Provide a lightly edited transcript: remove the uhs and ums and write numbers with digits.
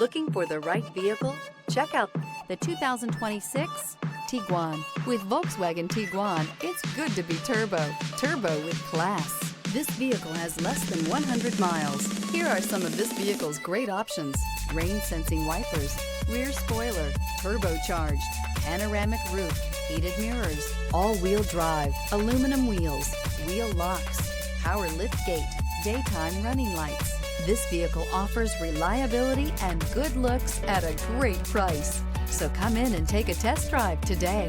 Looking for the right vehicle? Check out the 2026 Tiguan. With Volkswagen Tiguan, it's good to be turbo. Turbo with class. This vehicle has less than 100 miles. Here are some of this vehicle's great options: rain-sensing wipers, rear spoiler, turbocharged, panoramic roof, heated mirrors, all-wheel drive, aluminum wheels, wheel locks, power liftgate, daytime running lights. This vehicle offers reliability and good looks at a great price. So come in and take a test drive today.